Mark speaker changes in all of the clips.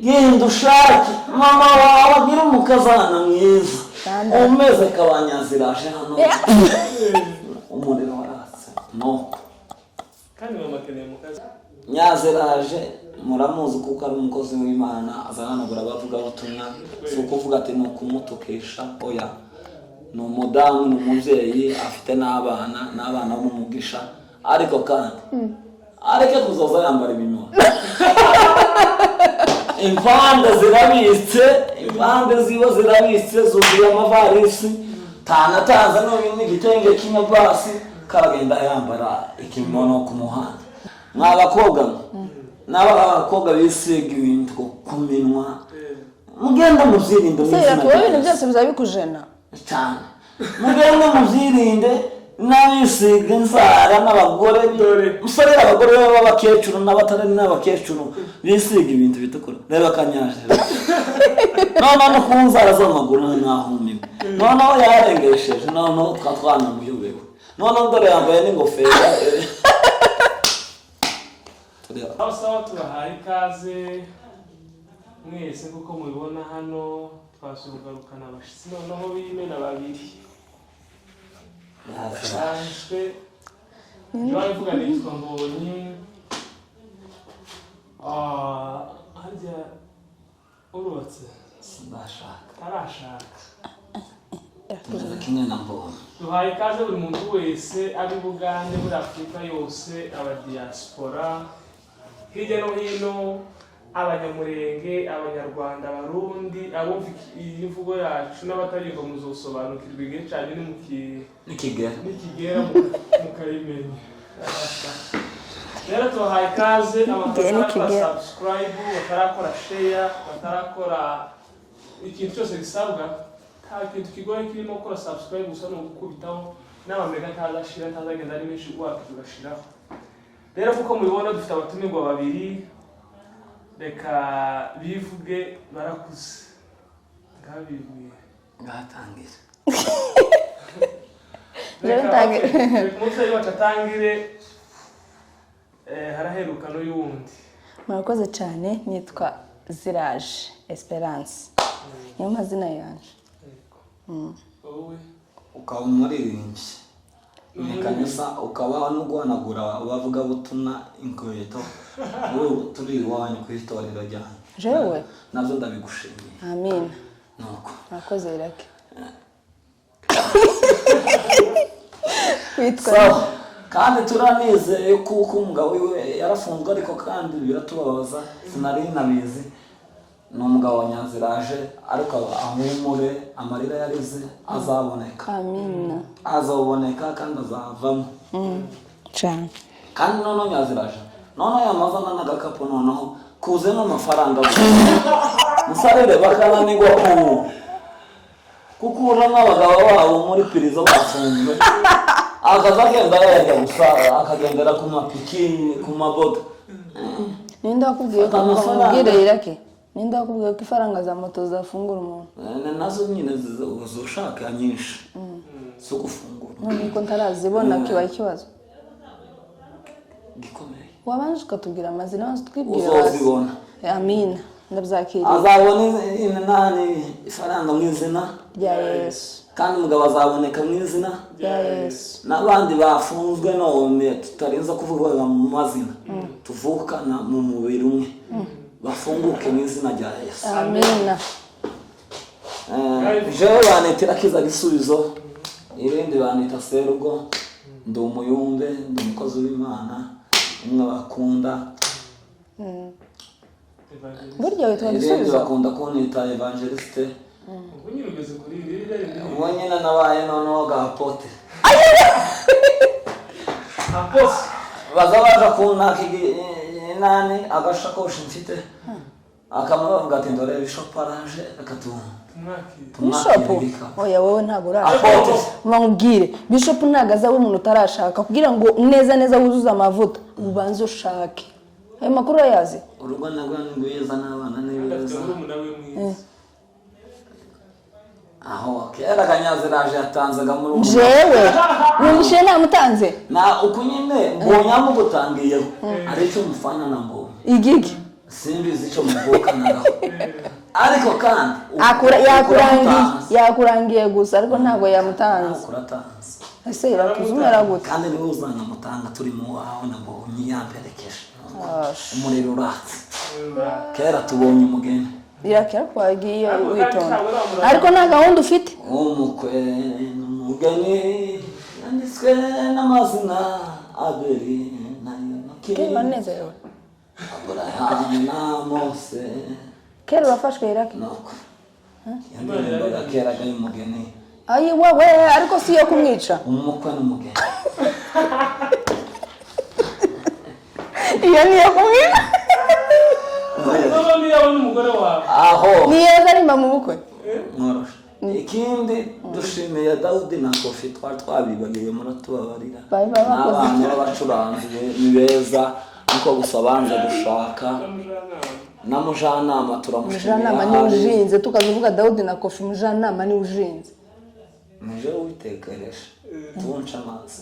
Speaker 1: genda ushake mama wawe agira umukazana mwiza umeze kabanyaziraje hano umuriro waratse no
Speaker 2: kandi mama keneye mukaza
Speaker 1: nyaziraje muramuzi kuko ari umukozi w'Imana azahanagura abavuga butumwa si ukuvuga ati ni ukumutukisha oya ni umudamu ni umubyeyi afite n'abana b'umugisha ariko kandi areke kuzoza yambara ibinyoma impande ziba zirabitse zuzuye amavarisi tanatanze n'igitenge cy'inyabasi karagenda yambara ikimono ku muhanda mwabakobwa n'abakobwa bisiga ibintu ku minwa mugenda mubyirinde
Speaker 3: ibintu byose bizabikujena
Speaker 1: cyane mugende mubyirinde n'abisiga inzara n'abagore musore abagore b'abakecuru n'abatari n'abakecuru bisiga ibintu bitukura reba kanyaje no ku nzara z'amaguru n'ahumiwe noneho yarengesheje noneho twatwana muyobewe noneho dore yambaye n'ingofero
Speaker 2: sawa tubahaye ikaze mwese kuko mubibona hano twasugarukana abashitsi noneho b'imena babiri yasanzwe Joy vuga nitwa Mbonyi harya urubatse arashaka
Speaker 1: kimwe na Mbonyi
Speaker 2: duhaye ikaze buri muntu wese abi Bugande muri Afurika yose aba diaspora hirya no hino abanyamurenge abanyarwanda abarundi abumva iyi mvugo yacu n'abatayumva muzosobanukirwa igihe cyane nikigera mukayimenya rero tubahaye ikaze abatarakora subscribe batarakora share batarakora ikintu cyose gisabwa nta kintu kigoye kirimo gukora subscribe gusa no gukubitaho n'abamega ntazashira ntazagenda ari menshi gwaka tugashiraho rero kuko mubibona dufite abatumirwa babiri reka bivuge barakuze ngabivuye
Speaker 1: ngatangira
Speaker 2: reka umusore wacu atangire haraheruka n'uyundi
Speaker 3: murakoze cyane nitwa Ziraje Esperance niyo mazina yanje
Speaker 2: wowe
Speaker 1: ukaba umuririmbyi kanisa ukaba no guhanagura abavuga butumwa inkweto turi iwanyu ku itorero ryanyu
Speaker 3: jewe
Speaker 1: nabyo ndabigushimiye
Speaker 3: amen
Speaker 1: nuko
Speaker 3: murakoze irake
Speaker 1: kandi turanizeye kuko umugabo we yarafunzwe ariko kandi biratubabaza sinari nabizi ni umugabo wa Nyaziraje ariko ahumure amarira yarize azaboneka
Speaker 3: amina
Speaker 1: azaboneka kandi azavamo
Speaker 3: cyane
Speaker 1: kandi noneho Nyaziraje noneho yamazana n'agakapu noneho kuze n'amafaranga musarire bakananirwa kuko urana abagabo babo muri pirizo bafunzwe akazagenda yajya gusa akagendera ku mapiki ku maboda
Speaker 3: ninde wakubwiye ko mubwire irake ninde wakubwiye ko ifaranga za moto zafungura umuntu
Speaker 1: nazo nyine uzoshaka nyinshi zo gufungura
Speaker 3: none ko ntarazibona kibaye ikibazo
Speaker 1: gikomeye
Speaker 3: wabanje ukatubwira amazina wanze twibwira
Speaker 1: uzozibona
Speaker 3: amina ndabyakiriye
Speaker 1: azabona inani ifaranga mu izina
Speaker 3: rya Yesu
Speaker 1: kandi umugabo azaboneka mu izina
Speaker 3: rya Yesu
Speaker 1: n'abandi bafunzwe none tutarinza kuvuga mu mazina tuvukana mu mubiri umwe bafunguke mu izina rya Yesu
Speaker 3: amina
Speaker 1: jewe banetera kiza gisubizo irindi banita Serugo ndi umuyumbe ndi umukozi w'Imana umwe bakunda
Speaker 3: burya witwa gisubizo
Speaker 1: bakunda kunita evangeliste
Speaker 2: ubunyine ugeze kuri riri
Speaker 1: ubonyine nabaye noneho gapote
Speaker 2: aposi
Speaker 1: bazabaza kunaka inani agashakoshi mfite akamubavuga ati ndore bishop araje
Speaker 3: Bishop oya wowe ntabwo urashaka mubwire Bishop ntago aza umuntu utarashaka kugira ngo neza wuzuze amavuta ubanze ushake ayo makuru yazi
Speaker 1: urugo nagwa ngwiza n'abana n'ibeza aho kera Kanyaziraje yatanzaga muri ubu
Speaker 3: jewe nishe namutanze
Speaker 1: na ukunyine mbonyamu gutangiyeho ari cyo mufana na Mbonyi
Speaker 3: igiki
Speaker 1: simbizi icyo muvukanaho ariko kandi
Speaker 3: yakurangiye gusa ariko ntabwo yamutanze ese irakuzumera gute
Speaker 1: kandi niwe uzanamutanga turi mu wawe nabwo nyiyamperekeje umuriro uratse kera tubonye umugeni
Speaker 3: irakera kwagiye witonda ariko nta gahunda ufite
Speaker 1: umukwe n'umugeni yanditswe n'amazina abiri na Enoki
Speaker 3: banezerewe
Speaker 1: Aburahamu na Mose
Speaker 3: kera urafashwe Iraki
Speaker 1: nuko yandirimbaga kera gaye umugeni
Speaker 3: ayi wowe ariko si yo kumwica
Speaker 1: umukwe n'umugeni
Speaker 3: iyo niyo kumwica
Speaker 2: niyo n'umugore wawe
Speaker 1: aho
Speaker 3: niyo zarima mu bukwe
Speaker 1: mworoshe ikindi dushimiye Dawudi na Kofi twabibagiye muratubabarira n'abana b'abacuranzi ni beza niko gusa banze gushaka na mujanama turamushimira
Speaker 3: mujanama ni ujinze tukavuga Dawudi na Kofi mujanama ni ujinze
Speaker 1: muje witekereje tunca amazi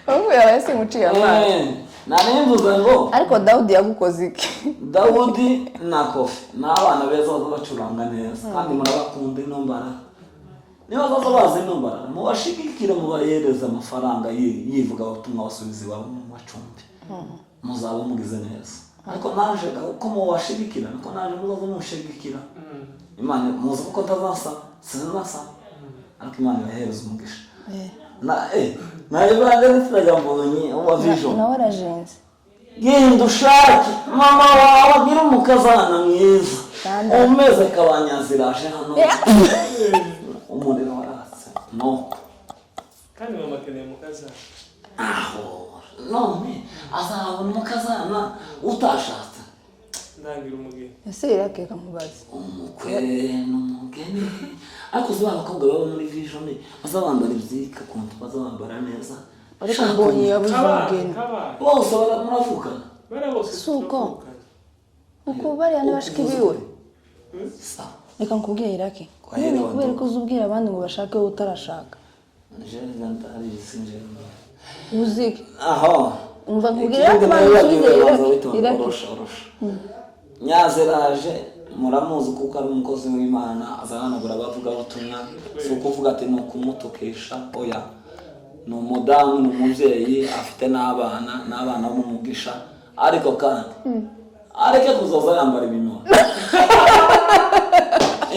Speaker 3: ubu yahise muciye amazi
Speaker 1: nanemvuze ngo
Speaker 3: ariko Dawudi yagukoze iki
Speaker 1: Dawudi na Kofi n'abana beza bacuranga neza kandi murabakunda inombara niba baza bazi inombara mubashigikire mubahereza amafaranga yivuga ubutumwa basubiza iwabo mu macumbi muzaba mugize neza ariko naje uko mubashigikira niko naje muzaza mushigikira Imana muzi uko tazasa sinasa ariko Imana yahereza umugisha naje bande nitagambonye uwa vision
Speaker 3: nawe arajenze
Speaker 1: genda ushake mama wawe agira umukazana mwiza umeze kabanyaziraje hano umuriro waratse no
Speaker 2: kandi mama keneye mukazana
Speaker 1: aho none azabona umukazana utashatse
Speaker 2: ndangira umugeni
Speaker 3: ese Iraki kamubaza
Speaker 1: umukwe n'umugeni ariko zuba abakobwa baba muri vision bazabambara ibyika kuntu bazabambara neza
Speaker 3: ariko mbonye yabuze umugeni
Speaker 1: bose baramuvukana
Speaker 3: suko uko bari yana bashika ibiwe reka nkubwire Iraki kubera ko uzubwira abandi ngo bashake wowe utarashaka uziki
Speaker 1: aho
Speaker 3: umva nkubwira abantu
Speaker 1: Iraki nyazeraje muramuzi kuko ari umukozi w'Imana azahanagura bavuga ubutumwa si ukuvuga ati ni ukumutukisha oya ni umudamu ni umubyeyi afite n'abana b'umugisha ariko kandi areke kuzoza yambara ibintu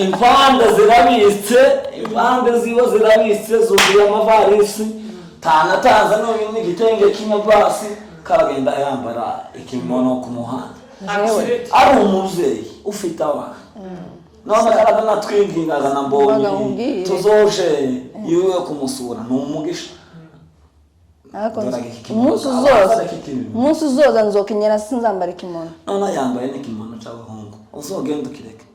Speaker 1: impande ziba zirabitse zuzuye amavarisi tanatanza n'igitenge cy'inyabasi karagenda yambara ikimono ku muhanda ari umubyeyi ufite abana none kandi natwingingaga na mbonye tuzoje iwe kumusura ni umugisha
Speaker 3: umunsi uzoza nzokenyera sinzambara ikimono
Speaker 1: none yambaye n'ikimono cy'abahungu uzogenda ukireke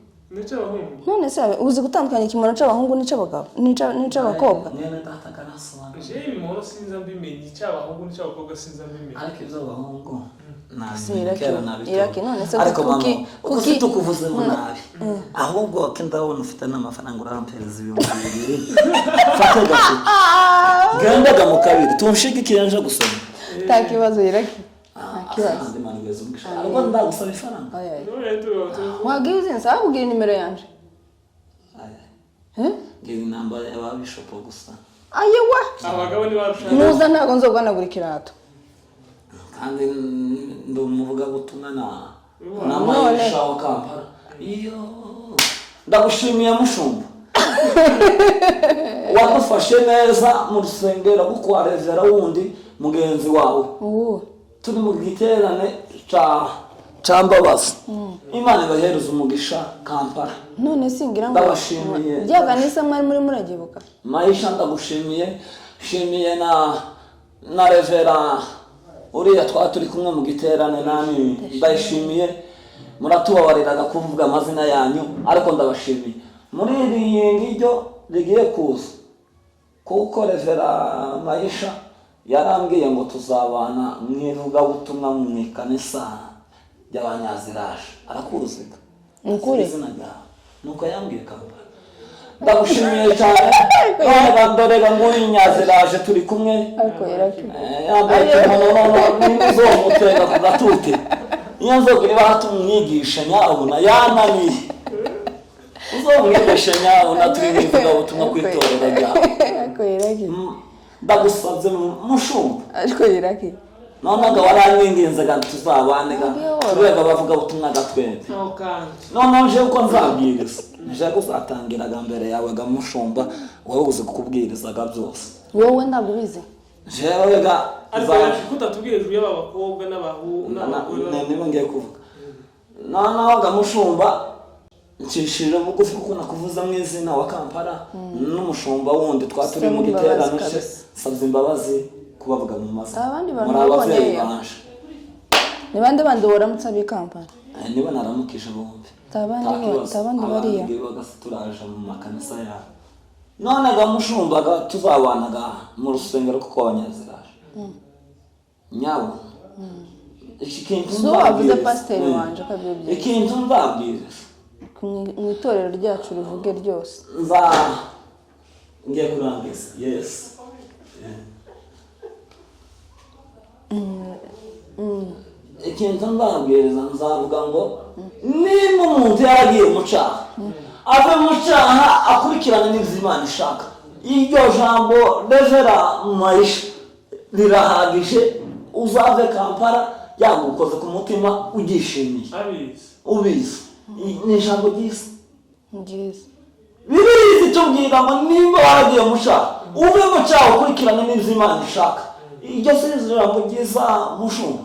Speaker 3: none se uzi gutandukanya ikimono cy'abahungu n'ic'abakobwa
Speaker 1: mwene data karasobanura
Speaker 2: ibimono sinza mbimenye icy'abahungu n'icy'abakobwa sinza mbimenye
Speaker 1: ariko iby'abahungu
Speaker 3: Iraki none se
Speaker 1: kuki tukuvuzemo nabi ahubwo ndabona ufite n'amafaranga urampereza 200 fata gato gandaga mu kabiri tunshigikira nje gusoma
Speaker 3: nta kibazo Iraki
Speaker 1: andi manigeze umugisha ariko ndagusaba ifaranga
Speaker 3: wagize nsaba kugira nimero yanje
Speaker 1: ngiye namba ya bishop gusa
Speaker 3: ayewa
Speaker 2: abagabo ni barusha
Speaker 3: nuza ntago nzogwanagura ikirato
Speaker 1: kandi ndumuvuga gutumwa na Maisha wa Kampala iyo ndagushimiye mushumba wadufashe neza mu rusengero kuko arevera wundi mugenzi wawe turi mu giterane ca Mbabazi Imana ibahereza umugisha Kampala
Speaker 3: none singira ngo
Speaker 1: ndabashimiye
Speaker 3: byaganisa mwari muri muragibuka
Speaker 1: Maisha ndagushimiye shimiye na revera uriya turi kumwe mu giterane nani ndayishimiye muratubabariraga kuvuga amazina yanyu ariko ndabashimiye muri iri ngiryo rigiye kuza kuko revera Maisha yarambwiye ngo tuzabana mwivuga butumwa mu ikanisa ry'abanyaziraje arakuruziga
Speaker 3: ukuri
Speaker 1: izina ryawe nuko yambwiye Kampala ndagushimiye cyane none ndorega nguyu nyaziraje turi kumwe
Speaker 3: ariko yaraki
Speaker 1: yambaye kimono n'izomutega ku gatute iyo nzoga niba hatumwigisha nyabuna yananiye uzomwigisha nyabuna turi mwivuga ubutumwa kwitorera ryawe
Speaker 3: ariko yaraki
Speaker 1: ndagusabye mushumba
Speaker 3: ariko yaraki
Speaker 1: nonaga waranyinginzaga tuzabanega tureba bavuga ubutumwa gatwebe none nje uko nzabwiriza nje gusatangiraga mbere yawe ga mushumba wowe uzi kukubwirizaga byose
Speaker 3: wowe ndagubize
Speaker 1: jewe ga
Speaker 2: ariko kutatubwira hejuru y'abakobwa n'abahungu
Speaker 1: niba ngiye kuvuga noneho ga mushumba nshishije bugufi kuko nakuvuza mu izina wa Kampala n'umushumba wundi twaturi mu giterano cye sabye imbabazi kubavuga mu maso
Speaker 3: abandi bantu babonye ni bande woramutsa bi Kampala
Speaker 1: niba naramukije bombe
Speaker 3: tabandi bariya
Speaker 1: turaje mu makanisa ya none ga mushumbaga tuzabanaga mu rusengero kuko abanyaziraje nyawo ikintu
Speaker 3: wavuze pasiteri wanje kabyo
Speaker 1: ikintu mbabwira
Speaker 3: mu itorero ryacu rivuge ryose
Speaker 1: ngiye kurangiza yes ikintu mbabwiriza nzavuga ngo niba umuntu yaragiye mu cyaha ave mu cyaha akurikirana n'ibyo Imana ishaka iryo jambo revera Maisha rirahagije uzave Kampala yagukoze ku mutima ugishimiye ubizi ni ijambo ryiza birizi tubwira ngo niba waragiye mu cyaha uve mu cyaha ukurikirana n'ibyo Imana ishaka iryo si ijambo ryiza mushumba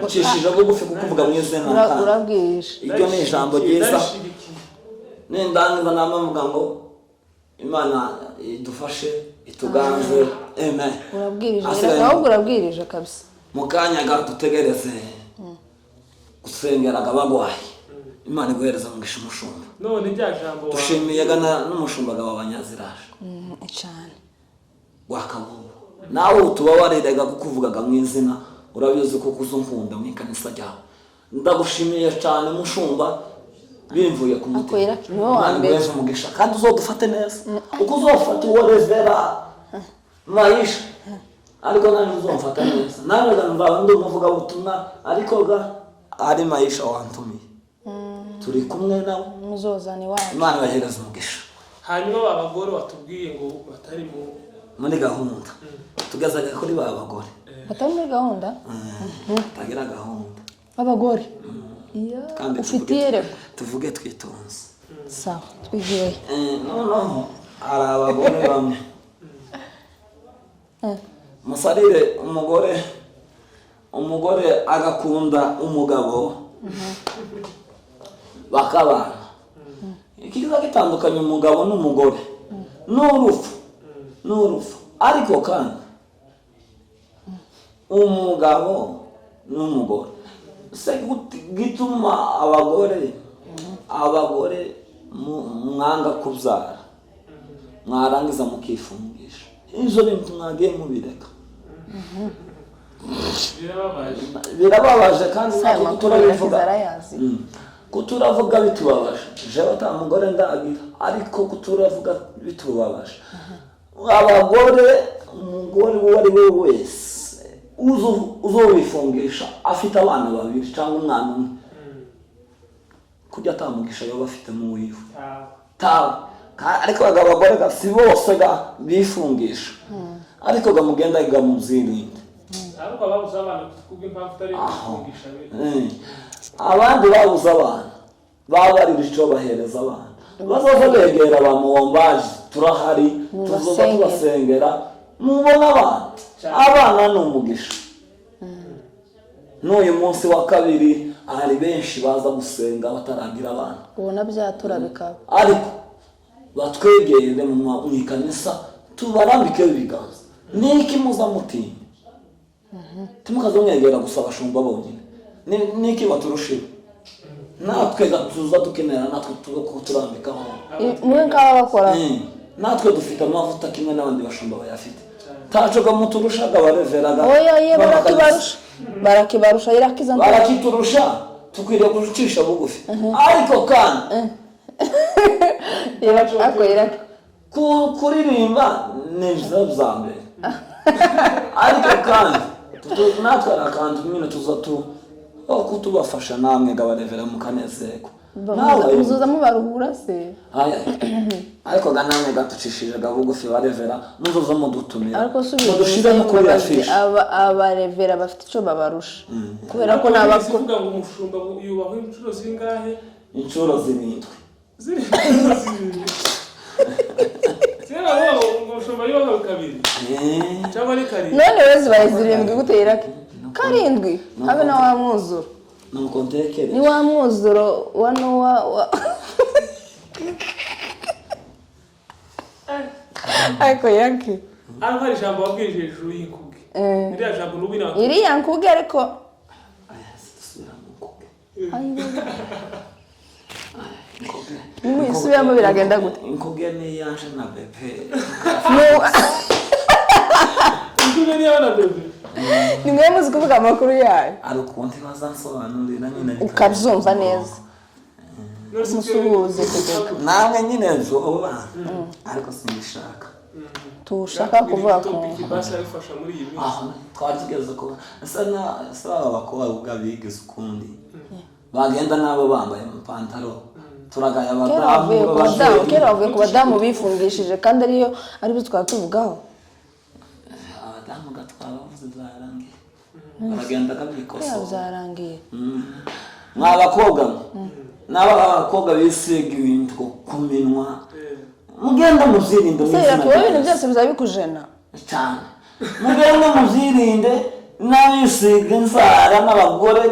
Speaker 1: ucishije bugufi kukuvuga mu izina
Speaker 3: urabwirisha
Speaker 1: iryo ni ijambo ryiza n'indangiza namavuga ngo Imana idufashe ituganze amen
Speaker 3: urabwirije kabisa
Speaker 1: mu kanya gato dutegereze gusengeraga abagwayi Imana iguhereza mugisha umushumba
Speaker 2: none rya jambo
Speaker 1: dushimiye n'umushumbaga w'abanyaziraje
Speaker 3: cyane
Speaker 1: wakabubu nawe utuba warerega kukuvugaga mu izina urabizi ko kuzunkunda mu ikanisa ryawe ndagushimiye cyane mushumba bimvuye ku mutima Imana iguhereza umugisha kandi uzodufate neza uko uzofata uwo revera Maisha ariko nanjye uzomfata neza nawe nzaba ndi umuvugabutumwa ariko ga ari Maisha wantumiye turi kumwe nawe
Speaker 3: muzozane wacu
Speaker 1: Imana ibahereza umugisha
Speaker 2: hanyuma abagore watubwiye ngo batari
Speaker 1: muri gahunda tugazaga kuri ba bagore
Speaker 3: batari muri gahunda
Speaker 1: tagira gahunda
Speaker 3: abagore ufitiye rero
Speaker 1: tuvuge twitonze
Speaker 3: sawa twigiye
Speaker 1: noneho hari abagore bamwe musarire umugore agakunda umugabo bakabana ikiza gitandukanye umugabo n'umugore n'urupfu ariko kandi umugabo n'umugore se gituma abagore mwanga kubyara mwarangiza mukifungisha izo bintu mwagiye mubireka birababaje kandi ntabwo turabivuga kuturavuga bitubabaje jewe ata mugore ndagira ariko kuturavuga bitubabaje abagore umugore uwo ari we wese uzowifungisha afite abana babiri cyangwa umwana umwe kujya atamugisha yoba afite mu wiwe ariko abagore si bose bifungisha ariko mugenda muzirinde
Speaker 2: ariko ababuze abana kubw'impamvu itari gufungisha
Speaker 1: abandi babuze abana babarira icyo bahereza abana bazaza begera ba muwombaje turahari tuzoza tubasengera mubona abana ni umugisha n'uyu munsi wa kabiri hari benshi baza gusenga bataragira abana
Speaker 3: ubona byatura bikaba
Speaker 1: ariko batwegere mu ikanisa tubarambikeho ibiganza niki muzamutinya timukazomwegera gusa abashumba bonyine niki baturushiwe natwe tuza dukenera natwe turambikaho
Speaker 3: mwe nk'aba bakora
Speaker 1: natwe dufite amavuta kimwe n'abandi bashumba bayafite tacoga muturushaga bareveraga
Speaker 3: oya barakibarusha
Speaker 1: barakiturusha tukwiriye gucisha bugufi ariko kandi
Speaker 3: Iraki
Speaker 1: kuririmba ni byiza mbere ariko kandi natwe akantu nyine tuza kutubafasha namwe gabarevera mukanezerwa
Speaker 3: muzuza mubaruhura se
Speaker 1: ariko namwe gatucishije gabugufi barevera muzuza mudutumira
Speaker 3: ariko
Speaker 1: mudushire no kuri afishe
Speaker 3: abarevera bafite icyo babarusha kubera ko
Speaker 2: nabavuga ngo umushumba yubaho inshuro zingahe
Speaker 1: inshuro zirindwi
Speaker 2: umushumba yubaho kabiri cyangwa ari karindwi
Speaker 3: none wese bayizirindwi gutera karindwi habe na wa mwuzuro
Speaker 1: nuko ntekere
Speaker 3: ni wa mwuzuro wa Nowa ariko yaki
Speaker 2: ariko hari ijambo wabwije hejuru y'inkuge iriya jambo n'ubu inakuge
Speaker 3: iriya nkuge ariko nisubiramo biragenda gute
Speaker 1: inkuge ni yaje na bebe
Speaker 2: inkuge ni yaje na bebe
Speaker 3: ni mwe muzi kuvuga amakuru yayo
Speaker 1: ari ukuntu bazansobanurira nyine
Speaker 3: ukabyumva neza musuhuze
Speaker 1: namwe nyine nzoba ariko simbishaka
Speaker 3: tushaka kuvuga ko
Speaker 2: basa bifasha muri iyi minsi
Speaker 1: twageze ko asa abakobwa bigize ukundi bagenda nabo bambaye amapantaro turagaya abadamu
Speaker 3: kera bavuye ku badamu bifungishije kandi ariyo twaba tuvugaho
Speaker 1: abadamu gatwara bavuze zarangiye baragenda kabikoso
Speaker 3: zarangiye
Speaker 1: mwabakobwa n'abakobwa bisiga ibintu ku minwa mugenda muzirinde
Speaker 3: ibintu byose bizabikujena
Speaker 1: cyane mugenda muzirinde n'abisiga inzara n'abagore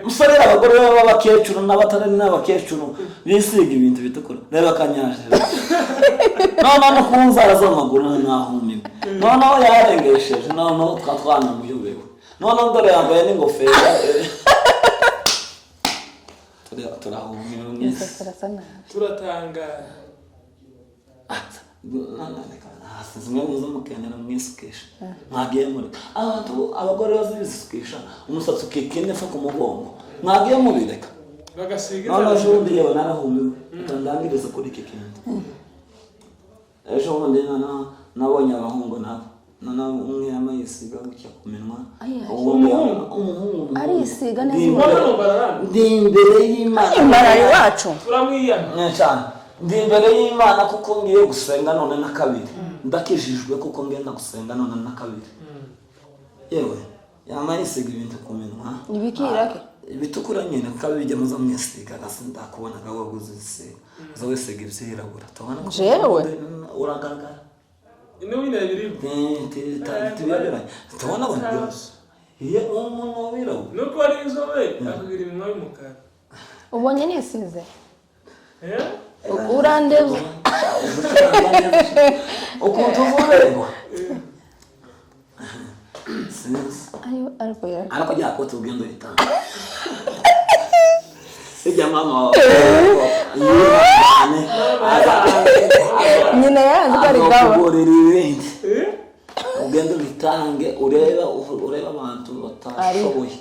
Speaker 1: musorera abagore b'abakecuru n'abatari n'abakecuru bisiga ibintu bitukura reba akanyaje noneho no ku nzara z'amaguru nahumiwe noneho yarengesheje noneho twanamuyobewe noneho dore yambaye n'ingofero turahumiwe mwese
Speaker 2: turatangara
Speaker 1: zimwe muzo mukenera mwisukisha mwagiye muri abantu abagore bazibisukisha umusatsi ukikinde fa ku mugongo mwagiye mubireka
Speaker 2: bagasiga
Speaker 1: none jundi yewe narahumiwe utandangiriza kuri iki kintu ejo bundi nabonye abahungu nabo umwe yamayisiga gutya ku minwa
Speaker 3: umuhungu arisiga neza
Speaker 1: ndi imbere y'Imana
Speaker 3: imbere iwacu
Speaker 2: turamwiyana
Speaker 1: cyane ndi imbere y'Imana kuko ngiye gusenga none na kabiri ndakijijwe kuko ngenda gusenga none na kabiri yewe yamayisiga ibintu ku minwa
Speaker 3: ibikirake
Speaker 1: ibitukura nyine kabijya muzo mwisiga gase ndakubona gawo guzisiga zo wisiga ibyirabura tubona
Speaker 3: jewe
Speaker 1: uragaragara
Speaker 2: ino wina biribu
Speaker 1: tibirabiranye tubona abantu iyo umuntu wabirabu
Speaker 2: nuko ari inzobe akagira iminwa y'umukara
Speaker 3: ubonye nisize urandeze
Speaker 1: ukuntu uvuberwa ariko jya ko tugendo itanga ijya mama
Speaker 3: nyina yanze ko ari gawa
Speaker 1: ugenda ubitange ureba abantu batashoboye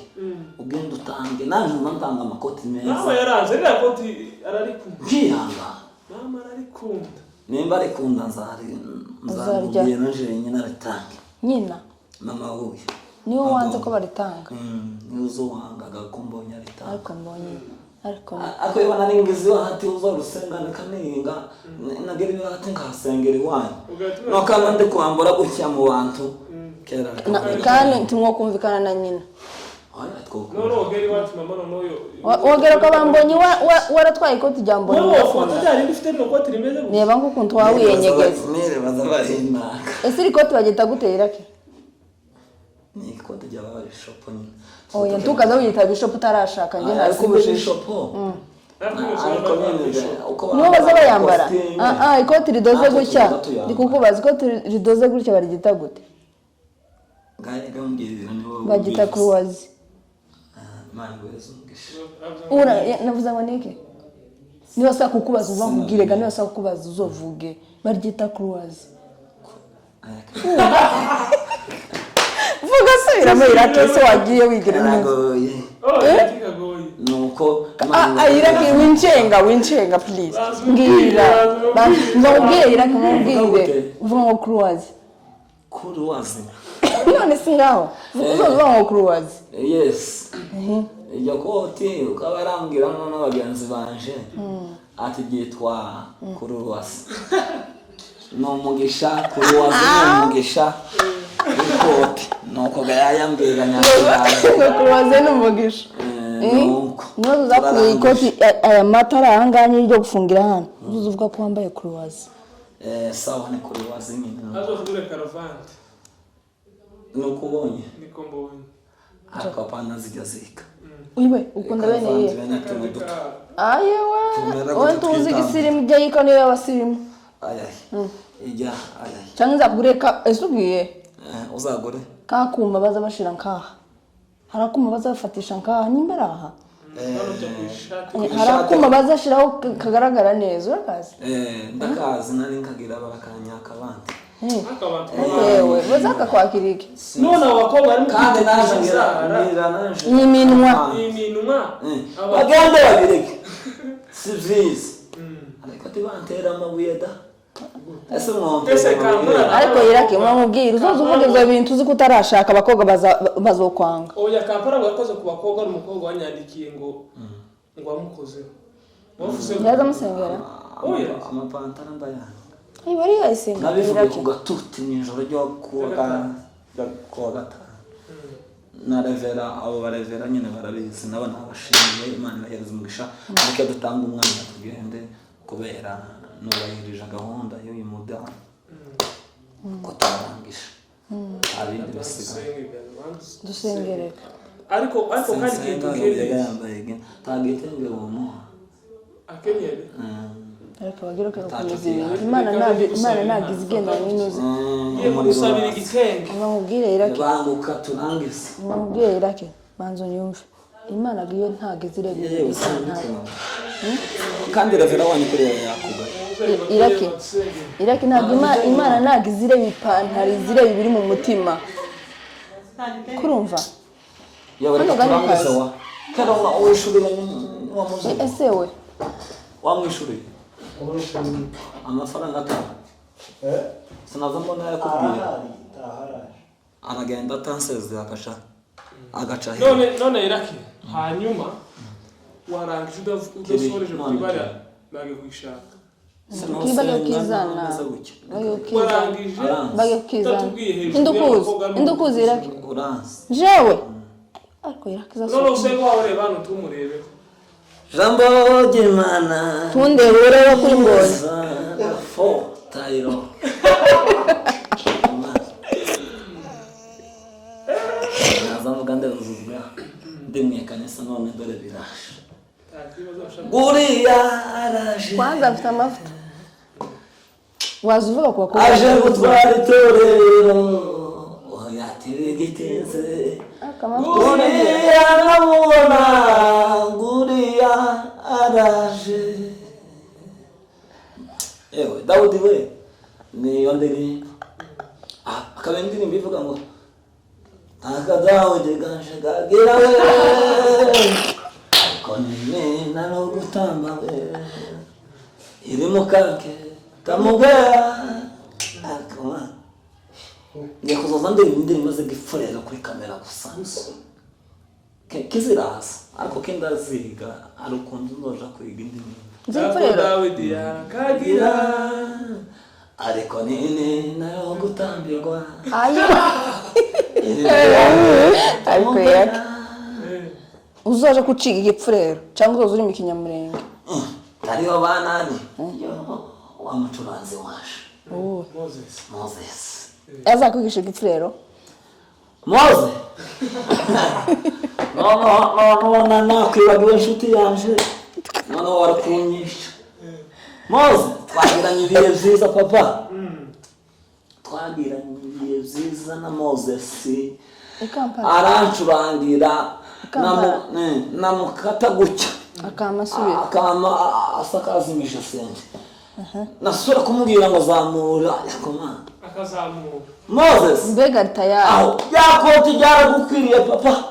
Speaker 1: ugenda utange nanjye ntanga amakoti meza
Speaker 2: nawe yaranze iriya koti ararikunda
Speaker 1: nkihanga
Speaker 2: mama ararikunda
Speaker 1: nimba arikunda nzarya naje nyine aritange
Speaker 3: nyina
Speaker 1: mama wuye
Speaker 3: niwe wanze ko baritanga
Speaker 1: niwe uzo wangaga ko mbonye aritanga
Speaker 3: ariko mbonye
Speaker 1: ako yabana n'ingizi hati uzo rusengana kaninga nagere hati nkasengera iwanyu nokama ndi kwambura gutya mu bantu kera
Speaker 3: kandi tumwo kumvikana na nyina
Speaker 2: no ogeri wacu mama noyo
Speaker 3: wogera ko bambonye waratwaye ikoti rya mbonye
Speaker 2: watari ndifite no koti rimeze gutya
Speaker 3: neba nkukuntu wawiyenyegeza
Speaker 1: nirebaza barinaka
Speaker 3: ese iri koti bagita gutera ki
Speaker 1: ni ikoti rya bishop nyine
Speaker 3: oya ntukaza wiyita bishop utarashaka nge nari kubujije
Speaker 1: bishop
Speaker 3: nibo baza bayambara ikoti ridoze gutya ndikukubaza ikoti ridoze gutya barigita gute bagita kuruwazi navuze ngo niki niba sa kukubaza uva nkubwirega niba sa kukubaza uzovuge barigita kuruwazi vuga subiramo irakese wagiye wigira neza
Speaker 1: nuko
Speaker 3: Iraki wincenga please mbwira mbwira Iraki mbwire uvuga ngo Croazi none singaho uvuga ngo Croazi
Speaker 1: yes iyo koti ukabarambwira n'abagenzi banje ati gitwa Croazi no mugisha Croazi no mugisha ikoti nuko gayambwira nyakira
Speaker 3: Croazi no mugisha None zakuye ikoti aya matara ahanganye yo gufungira hano uzuvuga ko wambaye Croazi
Speaker 1: sawa ni Croazi nyine
Speaker 2: azo kugura caravante
Speaker 1: nuko ubonye
Speaker 2: niko mbonye
Speaker 1: akapana zigazika
Speaker 3: Uiwe ukunda bene ye ayewa wowe tuzi gisirimu byayika niyo yabasirimu
Speaker 1: ijya
Speaker 3: cyangwa nzagureka esubwiye
Speaker 1: uzagure
Speaker 3: kakuma baza bashira nkaha harakuma baza bafatisha nkaha nimbara aha harakuma baza shiraho kagaragara neza urakazi
Speaker 1: ndakazi nari nkagira barakanyaka abandi
Speaker 3: yewe bazaka kwakirike
Speaker 2: none abakobwa bari
Speaker 1: kandi naje ngira
Speaker 3: iminwa
Speaker 1: bagende babireke si vyiza ariko tibantera amabuye da ese mwombe
Speaker 3: ariko Iraki mwamubwira uzovuga ibyo bintu uzi kutarashaka abakobwa bazokwanga
Speaker 2: oya Kampala bakoze ku bakobwa n'umukobwa wanyandikiye ngo amukozeho wavuze
Speaker 3: yaza musengera
Speaker 2: oya
Speaker 1: amapantara mbayana
Speaker 3: bari yayisenga
Speaker 1: nabivuga ku gatuti nijoro ryo kuwa gatanu na revera abo barevera nyine barabizi nabo nabashimiye Imana ibahereza umugisha muke dutanga umwanya tugende kubera nubahirije gahunda y'uyu mudamu ko tarangisha abindi basigaye
Speaker 3: dusengereka
Speaker 2: ariko kandi kintu kende
Speaker 1: tagitenge umuntu
Speaker 2: akenyere
Speaker 3: ariko bagira ko komeza Imana nagize igenda n'inuze
Speaker 2: gusabira igitenge
Speaker 3: mwamubwire Iraki
Speaker 1: banguka turangize
Speaker 3: mwamubwire Iraki banzo nyumve Imana giye ntagize irebe
Speaker 1: kandi revera wanyu kuri yakuga
Speaker 3: Iraki ntabwo Imana nagize irebe ipantari zirebe biri mu mutima kurumva
Speaker 1: hano turangize wa kero na uwishurira wa muzi
Speaker 3: ese we
Speaker 1: wamwishuriye amafaranga atanu sinaza mbona yakubwiye aragenda atanseze agaca
Speaker 2: none Iraki hanyuma warangije udasoreje kwibara bage kwishaka
Speaker 3: kibage kizana bage kizana indukuzi Iraki jewe ariko Iraki zaso
Speaker 2: none usego wawe bantu tumurebe
Speaker 1: Jambo Gimana
Speaker 3: tunde ureba kuri ngozi
Speaker 1: fo tayiro nazamuga ndazuzwa ndemye kanisa none dore birashe guriya araje
Speaker 3: kwanza afite amafuta wazuvuga kwa kwa
Speaker 1: aje gutwara itorero oyatire giteze guriya namubona guriya araje ewe Dawudi we niyo ndirimbo akaba indirimbo ivuga ngo Dawudi ganje gagira we konime naro gutamba we iri mukake tamugera akoma ngiye kuzoza indirimbo zigipfurera kuri kamera gusa kiziraza ariko kindaziga ari ukuntu nzoja kwiga indirimbo
Speaker 2: zipfurera Dawidi yakagira
Speaker 1: ariko nini naro gutambirwa
Speaker 3: ayo ariko Iraki uzoje kuciga igipfurero cyangwa uzoza uri mu kinyamurenge
Speaker 1: tariho banani wa mucuranzi washe Moses
Speaker 3: azakwigisha igipfurero
Speaker 1: Mose no nakwibagiwe inshuti yanje none warakunyisha Mose twagiranye ibihe byiza papa twagiranye ibihe byiza na Moses arancurangira namukata gutya akama asakazimisha senge nasura kumubwira ngo zamura yakoma
Speaker 2: akazamura
Speaker 3: Moses mbega tayari
Speaker 1: aho yakoti ryaragukwiriye papa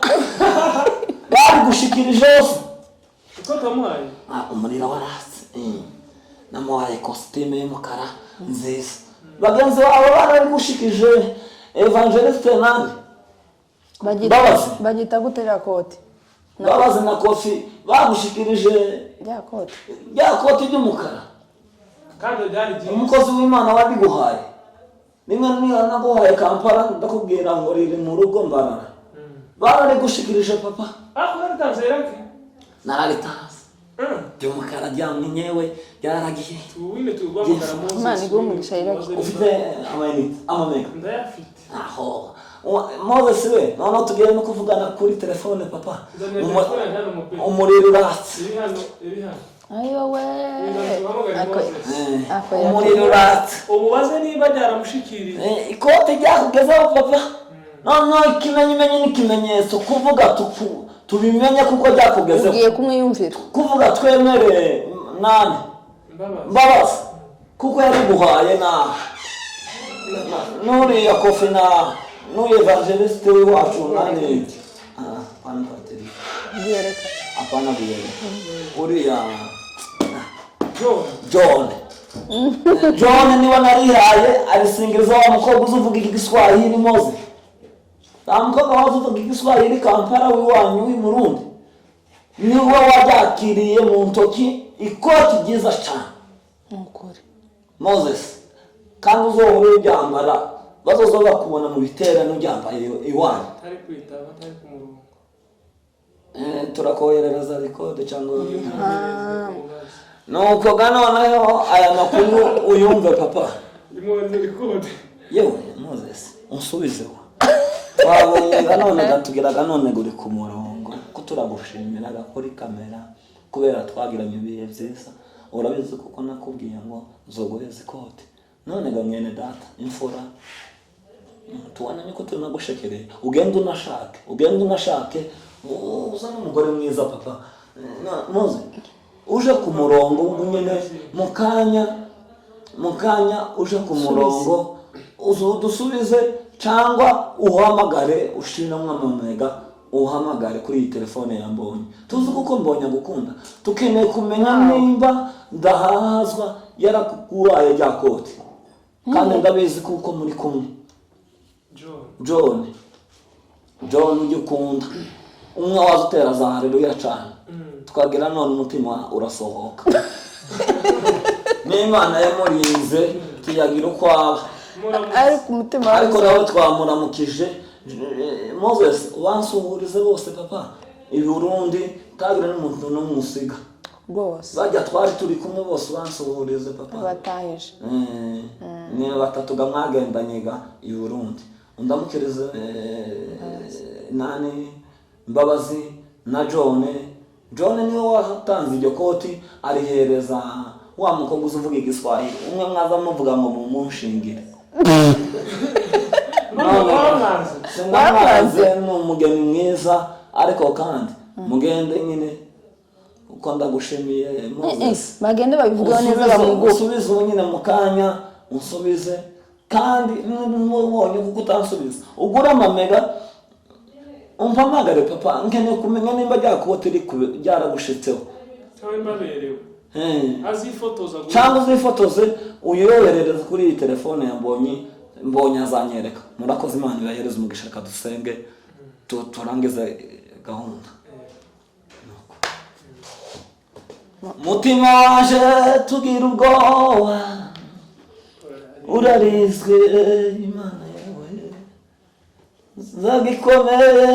Speaker 1: bari gushikirije hose
Speaker 2: Ikote wamuhaye?
Speaker 1: Umuriro waratse. Namuhaye kositime y'umukara nziza. Bagenzi babo barabigushikije Evangeliste nani?
Speaker 3: Bagita gutera kote.
Speaker 1: Babaze na kofi bagushikirije ya kote y'umukara.
Speaker 2: Kandi byari byiza.
Speaker 1: Umukozi w'Imana wabiguhaye. Nimwe naguhaye Kampala ndakubwira ngo riri mu rugo mbarara. Barabigushikirije papa.
Speaker 2: Naratanze yaraki?
Speaker 1: Nararitanze. By'umukara byamwenyewe byaragiye.
Speaker 2: Tuwine tugwamugara Moses.
Speaker 3: Imana igumugisha yaraki.
Speaker 1: Ufite amamega.
Speaker 2: Ndayafite.
Speaker 1: Aho. Moses we, none tugiye no kuvugana kuri telefone papa. Umuriro uratse.
Speaker 2: Iri hano.
Speaker 3: Ayo we.
Speaker 1: Umuriro uratse.
Speaker 2: Umubaze niba byaramushikiriye.
Speaker 1: Ikote ryakugezeho papa. None ikimenyimenyi n'ikimenyetso kuvuga tubimenye kuko byakugezeho.
Speaker 3: Ugiye kumwiyumvira.
Speaker 1: Kuvuga twemere nani? Mbabazi. Kuko yari guhaye na nuriya kofi na n'uyu Evangeliste wacu nani? Hapana bateri.
Speaker 3: Biyereka.
Speaker 1: Hapana biyereka. Uriya John niwe narihaye arisingiriza wa mukobwa uzuvuga igiswahili Mose. Mukobwa wazuvuga igiswahili Kampala w'iwanyu w'Umurundi. Niwe wabyakiriye mu ntoki ikoti ryiza cyane.
Speaker 3: Nukuri.
Speaker 1: Moses. Kandi uzohora ubyambara bazoza kubona mu biterano byambaye iwanyu.
Speaker 2: Tari kwitaba tari ku murongo.
Speaker 1: Turakoherereza record cyangwa nuko ganoneho aya makuru uyumve papa.
Speaker 2: Imoze record.
Speaker 1: Yewe Moses unsubizeho. Wabonye ganone gatugeraga none guri ku murongo ko turagushimira kuri kamera kubera twagiranye ibihe byiza. Urabizi kuko nakubwiye ngo nzogoheze ikote. None gamwene data imfura tubona niko tunagushekereye ugenda unashake uzana umugore mwiza papa. Muze uje ku murongo nyine mukanya uje ku murongo uzudusubize cyangwa uhamagare ushiramwe amamega uhamagare kuri iyi telefone yambonye tuzi kuko mbonye gukunda tukeneye kumenya nimba ndahazwa yarakukubaye ryakote kandi ndabizi kuko muri kumwe John ugikunda umwe wazutera za haleluya cyane tukagira none umutima urasohoka n'Imana yamurinze tiyagira uko aba
Speaker 3: ariko umutima
Speaker 1: ariko nawe twamuramukije Moses wansuhurize bose papa i Burundi tagira n'umuntu no musiga
Speaker 3: rwose
Speaker 1: bajya twari turi kumwe bose wansuhurize papa
Speaker 3: batahije
Speaker 1: ni batatu gamwagendanyega i Burundi undamukirize nani Mbabazi na John niwe watanze iryo koti arihereza wa mukobwa uvuga igiswahili umwe mwaza muvuga ngo mumushingire Sinamaze n'umugeni mwiza ariko kandi mugende nyine uko ndagushimiye Moses
Speaker 3: bagende babivugaho neza bamuguha
Speaker 1: usubize nyine mukanya unsubize kandi n'ubonye kuko utansubiza ugura amamega umpamagare papa nkeneye kumenya nimba ryakote ryaragushitseho cyangwa uzifotoze uyoherereze kuri iyi telefone mbonye azanyereka murakoze Imana ibahereze umugisha reka dusenge turangize gahunda mutima waje tugira ubwoba urarizwe Imana yawe zagikomeye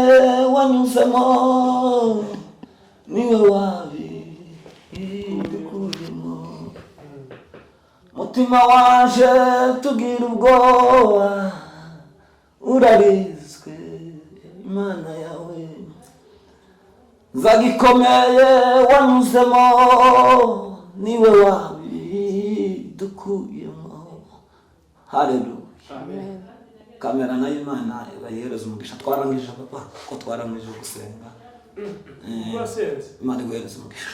Speaker 1: wanyuzemo niwe wabidukuyemo mutima waje tugira ubwoba urarizwe Imana yawe zagikomeye wanyuzemo niwe wabidukuyemo. Haleluya.
Speaker 2: Amen.
Speaker 1: Kamera nayo Imana ibahereza umugisha. Twarangije papa ko twarangije gusenga.
Speaker 2: Murasenze.
Speaker 1: Imana ibahereza umugisha.